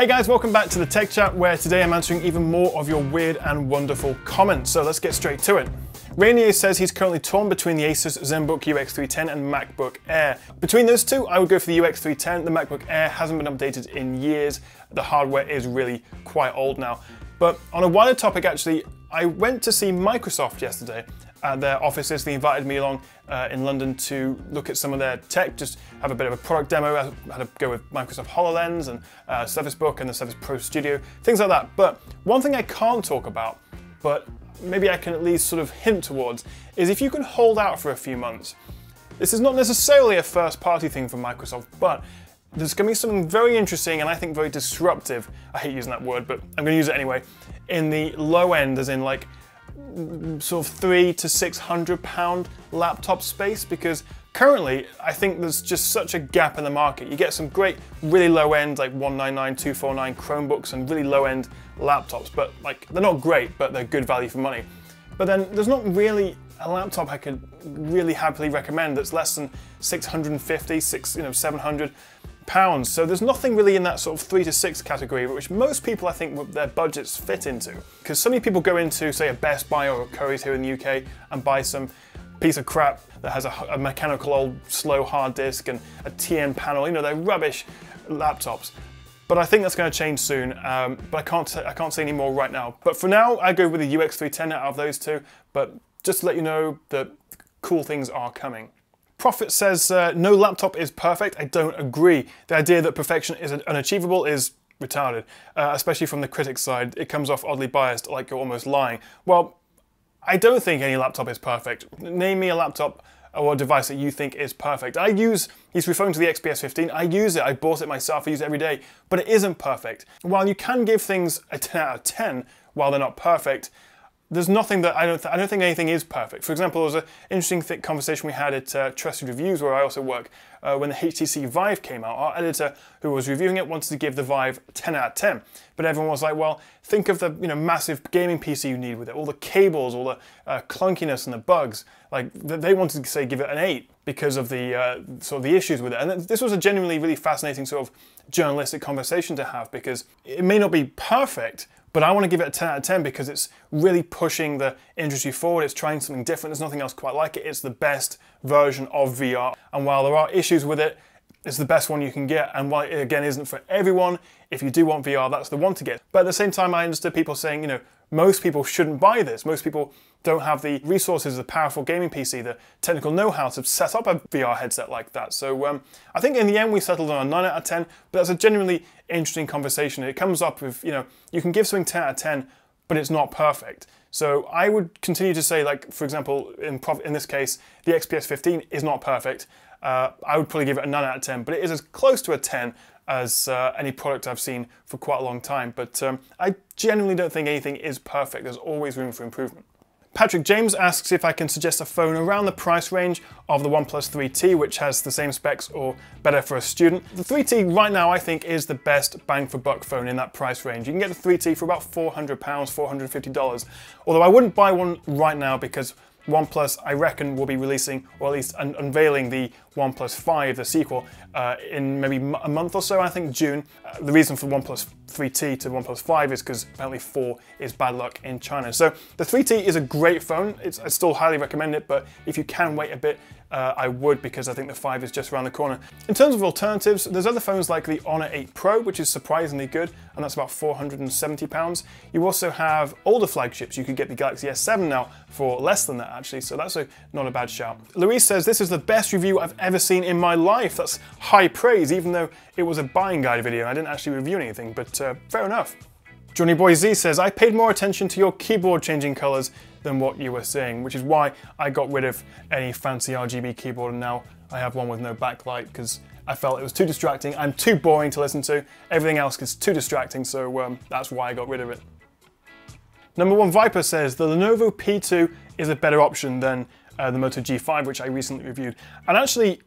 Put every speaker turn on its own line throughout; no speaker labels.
Hey guys, welcome back to the Tech Chat, where today I'm answering even more of your weird and wonderful comments. So let's get straight to it. Rainier says he's currently torn between the Asus Zenbook UX310 and MacBook Air. Between those two, I would go for the UX310. The MacBook Air hasn't been updated in years. The hardware is really quite old now. But on a wider topic, actually, I went to see Microsoft yesterday at their offices. They invited me along in London to look at some of their tech, just have a bit of a product demo. I had to go with Microsoft HoloLens and Surface Book and the Surface Pro Studio, things like that. But one thing I can't talk about, but maybe I can at least sort of hint towards, is if you can hold out for a few months. This is not necessarily a first-party thing from Microsoft, but there's going to be something very interesting and I think very disruptive, I hate using that word, but I'm going to use it anyway, in the low end, as in like sort of £300 to £600 laptop space, because currently I think there's just such a gap in the market. You get some great really low end like 199, 249 Chromebooks and really low end laptops, but like they're not great, but they're good value for money. But then there's not really a laptop I could really happily recommend that's less than 650, 700 pounds. So there's nothing really in that sort of 3 to 6 category, which most people I think their budgets fit into. Because so many people go into, say, a Best Buy or a Currys here in the UK and buy some piece of crap that has a mechanical old slow hard disk and a TN panel. You know, they're rubbish laptops. But I think that's going to change soon. But I can't say any more right now. But for now, I go with the UX310 out of those two. But just to let you know that cool things are coming. Prophet says, no laptop is perfect. I don't agree. The idea that perfection is unachievable is retarded, especially from the critic's side. It comes off oddly biased, like you're almost lying. Well, I don't think any laptop is perfect. Name me a laptop or a device that you think is perfect. He's referring to the XPS 15, I use it, I bought it myself, I use it every day, but it isn't perfect. While you can give things a 10 out of 10 while they're not perfect, there's nothing that I don't think anything is perfect. For example, there was an interesting conversation we had at Trusted Reviews, where I also work, when the HTC Vive came out. Our editor who was reviewing it wanted to give the Vive 10 out of 10, but everyone was like, well, think of the massive gaming PC you need with it, all the cables, all the clunkiness and the bugs. Like they wanted to say give it an 8 because of the sort of the issues with it. And this was a genuinely really fascinating sort of journalistic conversation to have, because it may not be perfect, but I want to give it a 10 out of 10 because it's really pushing the industry forward. It's trying something different. There's nothing else quite like it. It's the best version of VR. And while there are issues with it, it's the best one you can get. And while it, again, isn't for everyone, if you do want VR, that's the one to get. But at the same time, I understood people saying, most people shouldn't buy this. Most people don't have the resources, the powerful gaming PC, the technical know-how to set up a VR headset like that. So I think in the end we settled on a 9 out of 10, but that's a genuinely interesting conversation. It comes up with, you can give something 10 out of 10, but it's not perfect. So I would continue to say, like, for example, in this case, the XPS 15 is not perfect. I would probably give it a 9 out of 10, but it is as close to a 10 as any product I've seen for quite a long time. But I genuinely don't think anything is perfect. There's always room for improvement. Patrick James asks if I can suggest a phone around the price range of the OnePlus 3T, which has the same specs or better for a student. The 3T right now I think is the best bang for buck phone in that price range. You can get the 3T for about £400, $450. Although I wouldn't buy one right now because OnePlus, I reckon, will be releasing, or at least unveiling, the OnePlus 5, the sequel, in maybe a month or so, I think June. The reason for OnePlus 3T to OnePlus 5 is because apparently 4 is bad luck in China. So the 3T is a great phone. I still highly recommend it, but if you can wait a bit, I would, because I think the 5 is just around the corner. In terms of alternatives, there's other phones like the Honor 8 Pro, which is surprisingly good, and that's about £470. You also have older flagships. You could get the Galaxy S7 now for less than that, actually, so that's not a bad shout. Luis says, this is the best review I've ever seen in my life. That's high praise, even though it was a buying guide video and I didn't actually review anything, but fair enough. Johnny Boy Z says, I paid more attention to your keyboard changing colors than what you were saying, which is why I got rid of any fancy RGB keyboard, and now I have one with no backlight because I felt it was too distracting. I'm too boring to listen to. Everything else is too distracting, so that's why I got rid of it. Number One Viper says, the Lenovo P2 is a better option than the Moto G5, which I recently reviewed. And actually,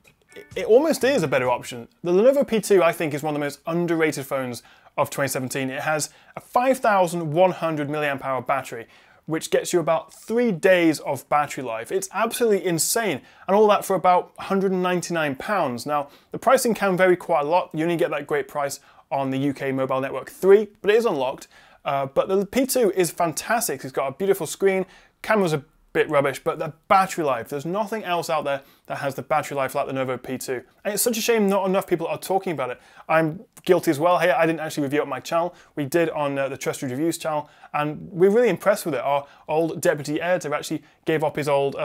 it almost is a better option. The Lenovo P2, I think, is one of the most underrated phones of 2017. It has a 5,100 milliamp hour battery, which gets you about 3 days of battery life. It's absolutely insane, and all that for about £199. Now, the pricing can vary quite a lot. You only get that great price on the UK Mobile Network 3, but it is unlocked. But the P2 is fantastic. It's got a beautiful screen, camera's a bit rubbish, but the battery life, there's nothing else out there that has the battery life like the Lenovo P2. And it's such a shame not enough people are talking about it. I'm guilty as well. Hey, I didn't actually review it on my channel. We did on the Trusted Reviews channel, and we're really impressed with it. Our old deputy editor actually gave up his old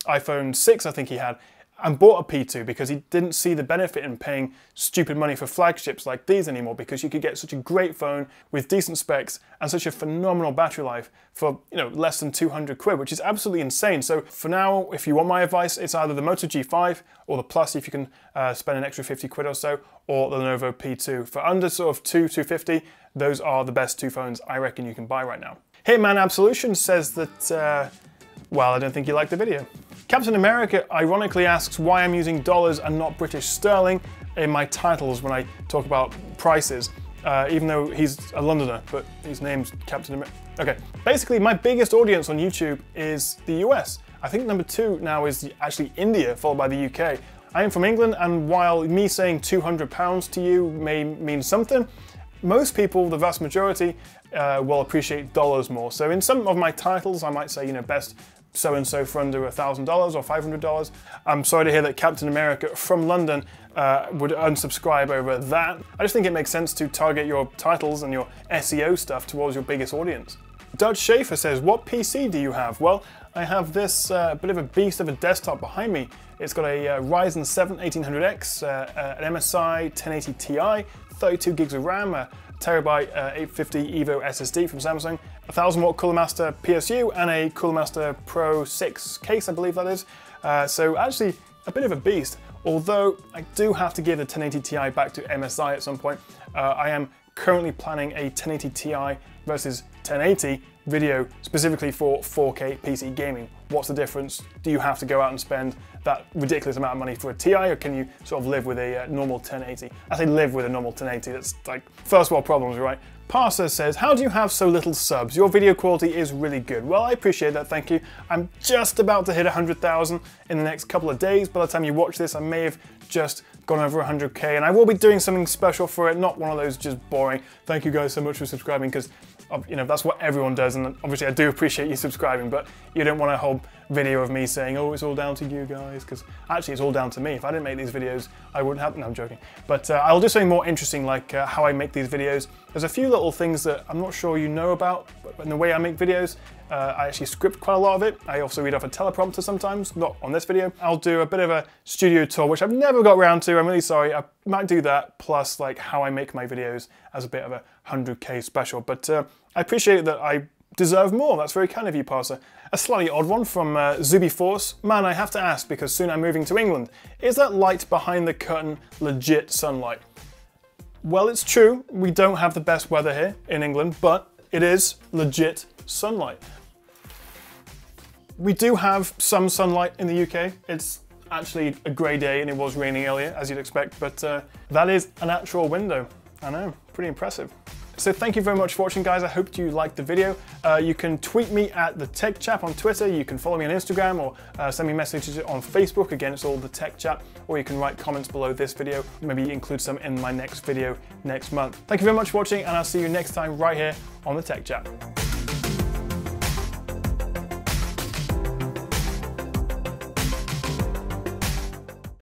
iPhone 6, I think he had, and bought a P2 because he didn't see the benefit in paying stupid money for flagships like these anymore, because you could get such a great phone with decent specs and such a phenomenal battery life for, you know, less than 200 quid, which is absolutely insane. So for now, if you want my advice, it's either the Moto G5 or the Plus if you can spend an extra 50 quid or so, or the Lenovo P2. For under sort of 250, those are the best two phones I reckon you can buy right now. Hitman Absolution says that, well, I don't think you liked the video. Captain America ironically asks why I'm using dollars and not British sterling in my titles when I talk about prices, even though he's a Londoner, but his name's Captain America. Okay, basically my biggest audience on YouTube is the US. I think number 2 now is actually India, followed by the UK. I am from England, and while me saying £200 to you may mean something, most people, the vast majority, will appreciate dollars more. So in some of my titles, I might say, you know, best so-and-so for under $1,000 or $500. I'm sorry to hear that Captain America from London would unsubscribe over that. I just think it makes sense to target your titles and your SEO stuff towards your biggest audience. Dutch Schaefer says, what PC do you have? Well, I have this bit of a beast of a desktop behind me. It's got a Ryzen 7 1800X, an MSI 1080 Ti, 32 gigs of RAM, a terabyte 850 EVO SSD from Samsung, a 1000-watt Cooler Master PSU, and a Cooler Master Pro 6 case, I believe that is. So actually, a bit of a beast. Although I do have to give the 1080 Ti back to MSI at some point. I am currently planning a 1080 Ti versus 1080 video specifically for 4K PC gaming. What's the difference? Do you have to go out and spend that ridiculous amount of money for a Ti, or can you sort of live with a normal 1080? I say live with a normal 1080, that's like first world problems, right? Parser says, how do you have so little subs? Your video quality is really good. Well, I appreciate that, thank you. I'm just about to hit 100,000 in the next couple of days. By the time you watch this, I may have just gone over 100K, and I will be doing something special for it, not one of those just boring, thank you guys so much for subscribing, because you know, that's what everyone does, and obviously I do appreciate you subscribing, but you don't want a whole video of me saying, oh, it's all down to you guys, because actually it's all down to me. If I didn't make these videos, I wouldn't have, no, I'm joking. But I'll do something more interesting, like how I make these videos. There's a few little things that I'm not sure you know about, but in the way I make videos, I actually script quite a lot of it. I also read off a teleprompter sometimes, not on this video. I'll do a bit of a studio tour, which I've never got around to, I'm really sorry. I might do that, plus like how I make my videos as a bit of a 100K special. But I appreciate that I deserve more. That's very kind of you, Parser. A slightly odd one from Zuby Force. Man, I have to ask, because soon I'm moving to England. Is that light behind the curtain legit sunlight? Well, it's true. We don't have the best weather here in England, but it is legit sunlight. We do have some sunlight in the UK. It's actually a grey day and it was raining earlier, as you'd expect, but that is an actual window. I know, pretty impressive. So thank you very much for watching, guys. I hope you liked the video. You can tweet me at the Tech Chap on Twitter. You can follow me on Instagram, or send me messages on Facebook. Again, it's all the Tech Chap. Or you can write comments below this video. Maybe include some in my next video next month. Thank you very much for watching, and I'll see you next time right here on the Tech Chap.